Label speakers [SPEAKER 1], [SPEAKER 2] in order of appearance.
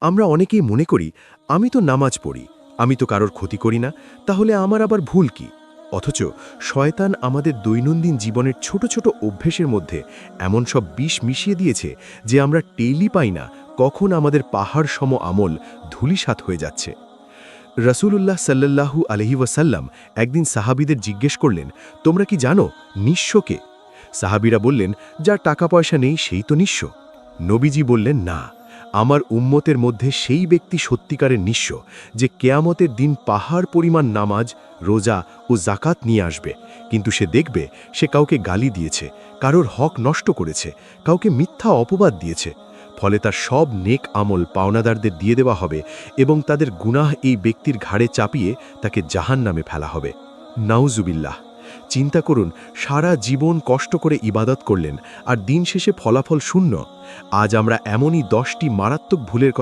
[SPEAKER 1] আমরা অনেকেই মনে করি, আমি তো নামাজ পড়ি, আমি তো কারোর ক্ষতি করি না, তাহলে আমার আবার ভুল কি? অথচ শয়তান আমাদের দৈনন্দিন জীবনের ছোট ছোট অভ্যেসের মধ্যে এমন সব বিষ মিশিয়ে দিয়েছে যে আমরা টেরই পাই না কখন আমাদের পাহাড় সম আমল ধূলিসাৎ হয়ে যাচ্ছে। রাসূলুল্লাহ সাল্লাল্লাহু আলাইহি ওয়াসাল্লাম একদিন সাহাবীদের জিজ্ঞেস করলেন, তোমরা কি জানো নিঃস্ব কে? সাহাবীরা বললেন, যার টাকা পয়সা নেই সেই তো নিঃস্ব। নবীজি বললেন, না, আমার উম্মতের মধ্যে সেই ব্যক্তি সত্যিকারের নিঃস্ব যে কেয়ামতের দিন পাহাড় পরিমাণ নামাজ, রোজা ও জাকাত নিয়ে আসবে, কিন্তু সে দেখবে সে কাউকে গালি দিয়েছে, কারোর হক নষ্ট করেছে, কাউকে মিথ্যা অপবাদ দিয়েছে। ফলে তার সব নেক আমল পাওনাদারদের দিয়ে দেওয়া হবে এবং তাদের গুনাহ এই ব্যক্তির ঘাড়ে চাপিয়ে তাকে জাহান্নামে ফেলা হবে। নাউজুবিল্লাহ! চিন্তা করুন, সারা জীবন কষ্ট করে ইবাদত করলেন আর দিন শেষে ফলাফল শূন্য। আজ আমরা এমনই 10টি মারাত্মক ভুলের